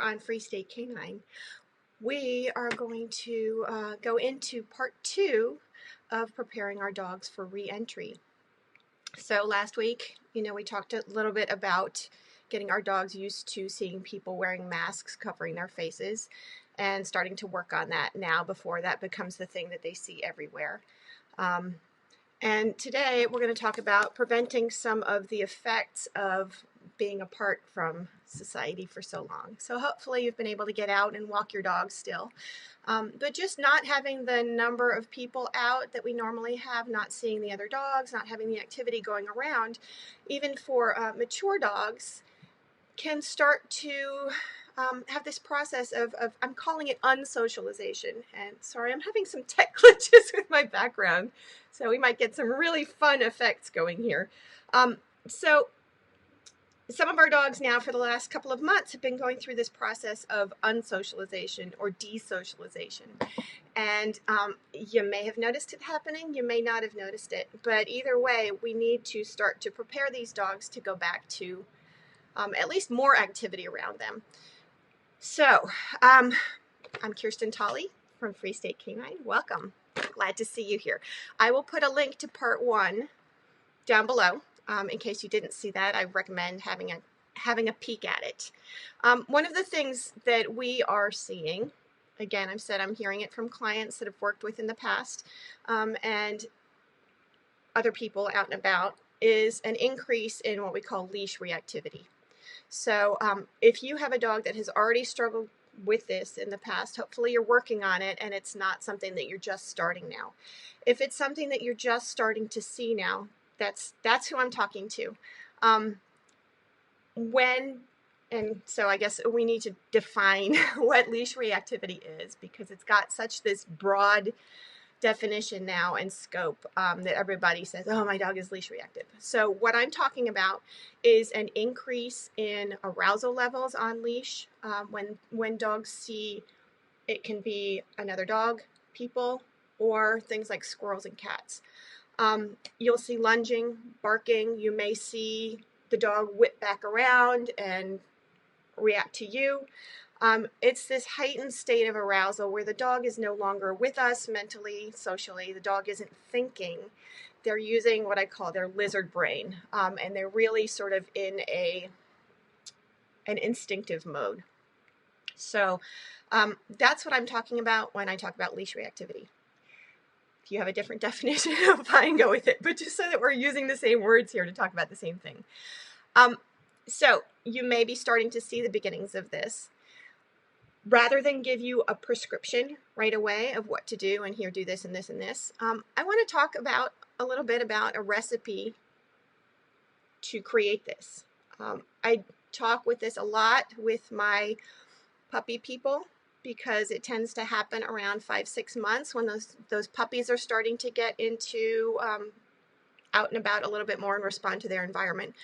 on Free State Canine. We are going to go into part 2 of preparing our dogs for re-entry. So last week, we talked a little bit about getting our dogs used to seeing people wearing masks covering their faces and starting to work on that now before that becomes the thing that they see everywhere. And today we're going to talk about preventing some of the effects of being apart from society for so long. So hopefully you've been able to get out and walk your dog still. But just not having the number of people out that we normally have, not seeing the other dogs, not having the activity going around, even for mature dogs, can start to have this process of I'm calling it un-socialization. And sorry, I'm having some tech glitches with my background, so we might get some really fun effects going here. So some of our dogs now for the last couple of months have been going through this process of unsocialization or desocialization. And you may have noticed it happening, you may not have noticed it, but either way, we need to start to prepare these dogs to go back to at least more activity around them. So, I'm Kirsten Tolley from Free State Canine. Welcome. Glad to see you here. I will put a link to part 1 down below. In case you didn't see that, I recommend having a peek at it. One of the things that we are seeing, again, I've said I'm hearing it from clients that I've worked with in the past, and other people out and about, is an increase in what we call leash reactivity. So if you have a dog that has already struggled with this in the past, hopefully you're working on it and it's not something that you're just starting now. If it's something that you're just starting to see now, that's who I'm talking to. And so I guess we need to define what leash reactivity is, because it's got such this broad definition now and scope that everybody says, oh, my dog is leash reactive. So what I'm talking about is an increase in arousal levels on leash when dogs see, it can be another dog, people, or things like squirrels and cats. You'll see lunging, barking. You may see the dog whip back around and react to you. It's this heightened state of arousal where the dog is no longer with us mentally, socially. The dog isn't thinking. They're using what I call their lizard brain, and they're really sort of in an instinctive mode. So that's what I'm talking about when I talk about leash reactivity. If you have a different definition, fine, go with it. But just so that we're using the same words here to talk about the same thing. So you may be starting to see the beginnings of this. Rather than give you a prescription right away of what to do and here, do this and this and this, I want to talk about a little bit about a recipe to create this. I talk with this a lot with my puppy people, because it tends to happen around 5-6 months when those puppies are starting to get into out and about a little bit more and respond to their environment.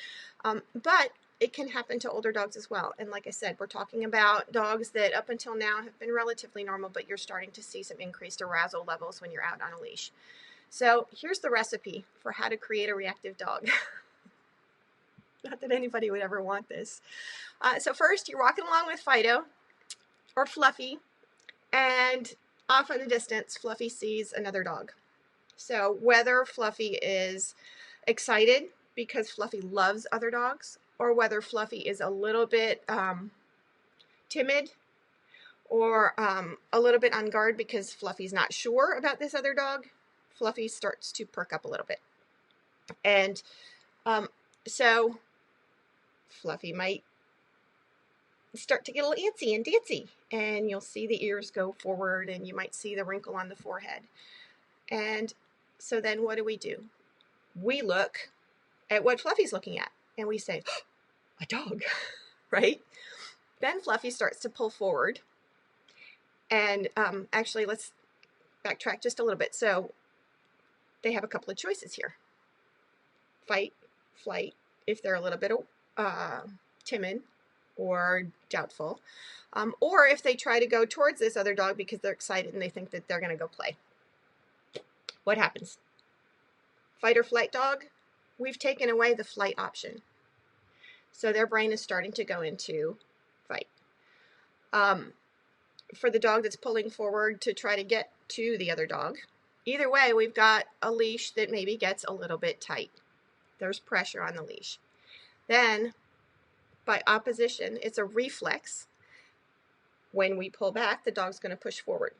But it can happen to older dogs as well. And like I said, we're talking about dogs that up until now have been relatively normal, but you're starting to see some increased arousal levels when you're out on a leash. So here's the recipe for how to create a reactive dog. Not that anybody would ever want this. So first, you're walking along with Fido or Fluffy, and off in the distance, Fluffy sees another dog. So whether Fluffy is excited because Fluffy loves other dogs, or whether Fluffy is a little bit timid, or a little bit on guard because Fluffy's not sure about this other dog, Fluffy starts to perk up a little bit. And so Fluffy might start to get a little antsy and dancy, and you'll see the ears go forward, and you might see the wrinkle on the forehead. And so then what do? We look at what Fluffy's looking at, and we say, oh, a dog, right? Then Fluffy starts to pull forward, and actually, let's backtrack just a little bit. So they have a couple of choices here: fight, flight, if they're a little bit timid or doubtful, or if they try to go towards this other dog because they're excited and they think that they're going to go play. What happens? Fight or flight dog, we've taken away the flight option. So their brain is starting to go into fight. for the dog that's pulling forward to try to get to the other dog. Either way, we've got a leash that maybe gets a little bit tight. There's pressure on the leash. Then, by opposition, it's a reflex. When we pull back, the dog's going to push forward.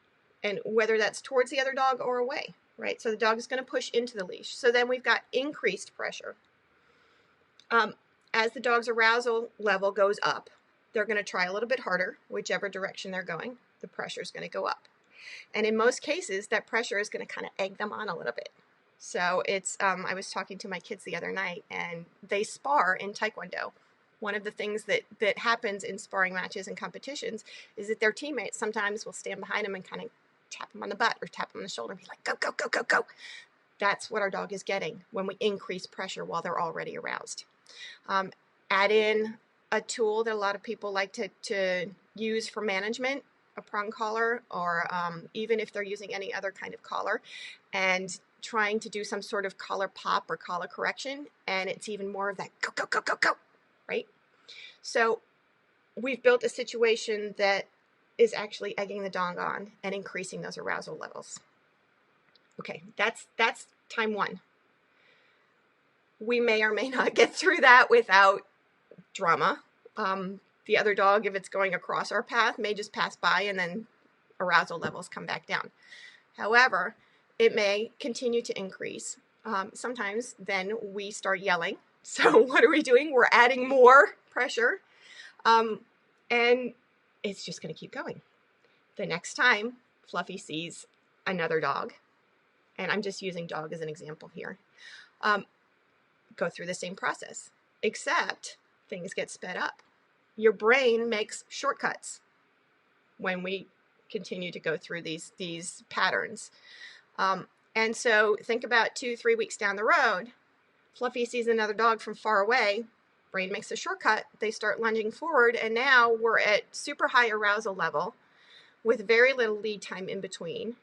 And whether that's towards the other dog or away, right? So the dog is going to push into the leash. So then we've got increased pressure. As the dog's arousal level goes up, they're going to try a little bit harder, whichever direction they're going. The pressure is going to go up. And in most cases, that pressure is going to kind of egg them on a little bit. So it's, I was talking to my kids the other night, and they spar in Taekwondo. One of the things that happens in sparring matches and competitions is that their teammates sometimes will stand behind them and kind of tap them on the butt or tap them on the shoulder and be like, go, go, go, go, go. That's what our dog is getting when we increase pressure while they're already aroused. Add in a tool that a lot of people like to use for management, a prong collar, or even if they're using any other kind of collar, and trying to do some sort of collar pop or collar correction, and it's even more of that go, go, go, go, go, right? So we've built a situation that is actually egging the dog on and increasing those arousal levels. Okay, that's time one. We may or may not get through that without drama. The other dog, if it's going across our path, may just pass by and then arousal levels come back down. However, it may continue to increase. Sometimes then we start yelling. So what are we doing? We're adding more pressure, and it's just going to keep going. The next time Fluffy sees another dog, and I'm just using dog as an example here, go through the same process, except things get sped up. Your brain makes shortcuts when we continue to go through these patterns. And so think about 2-3 weeks down the road, Fluffy sees another dog from far away, brain makes a shortcut, they start lunging forward, and now we're at super high arousal level with very little lead time in between.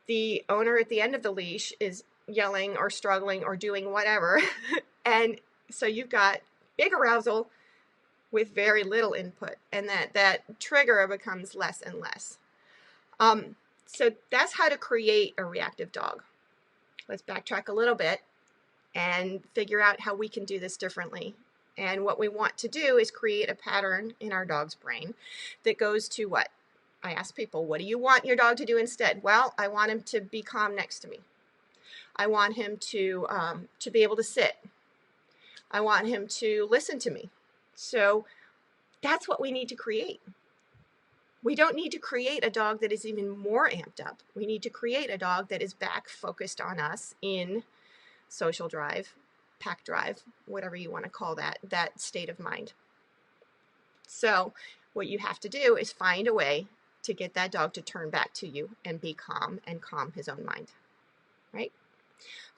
The owner at the end of the leash is yelling or struggling or doing whatever. And so you've got big arousal with very little input, and that trigger becomes less and less. So that's how to create a reactive dog. Let's backtrack a little bit and figure out how we can do this differently. And what we want to do is create a pattern in our dog's brain that goes to what? I ask people, what do you want your dog to do instead? Well, I want him to be calm next to me. I want him to be able to sit. I want him to listen to me. So that's what we need to create. We don't need to create a dog that is even more amped up. We need to create a dog that is back focused on us in social drive, pack drive, whatever you want to call that state of mind. So what you have to do is find a way to get that dog to turn back to you and be calm and calm his own mind, right?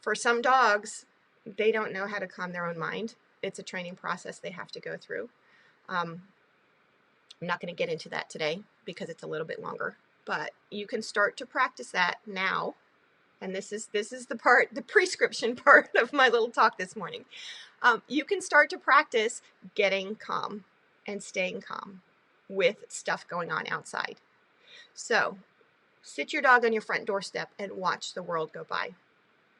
For some dogs, they don't know how to calm their own mind. It's a training process they have to go through. I'm not going to get into that today because it's a little bit longer, but you can start to practice that now. And this is the prescription part of my little talk this morning. You can start to practice getting calm and staying calm with stuff going on outside. So sit your dog on your front doorstep and watch the world go by.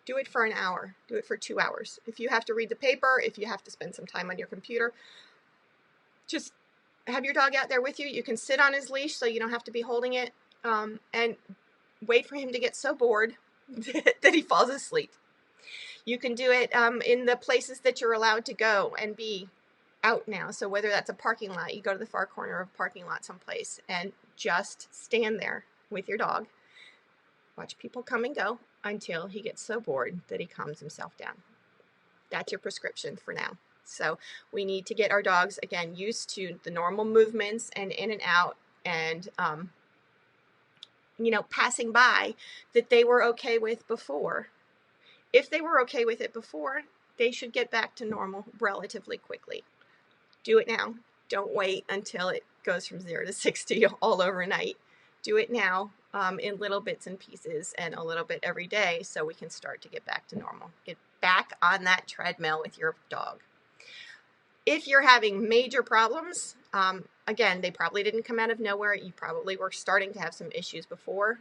Do it for an hour. Do it for 2 hours. If you have to read the paper, if you have to spend some time on your computer, just have your dog out there with you. You can sit on his leash so you don't have to be holding it, and wait for him to get so bored that he falls asleep. You can do it in the places that you're allowed to go and be out now. So whether that's a parking lot, you go to the far corner of a parking lot someplace and just stand there with your dog. Watch people come and go until he gets so bored that he calms himself down. That's your prescription for now. So we need to get our dogs, again, used to the normal movements and in and out, and passing by that they were okay with before. If they were okay with it before, they should get back to normal relatively quickly. Do it now. Don't wait until it goes from 0 to 60 all overnight. Do it now in little bits and pieces and a little bit every day so we can start to get back to normal. Get back on that treadmill with your dog. If you're having major problems, again, they probably didn't come out of nowhere. You probably were starting to have some issues before.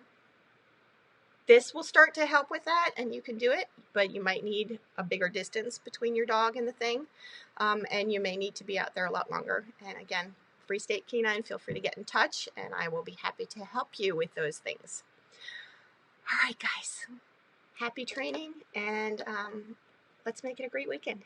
This will start to help with that, and you can do it, but you might need a bigger distance between your dog and the thing, and you may need to be out there a lot longer. And again, Free State Canine, feel free to get in touch, and I will be happy to help you with those things. All right, guys, happy training, and let's make it a great weekend.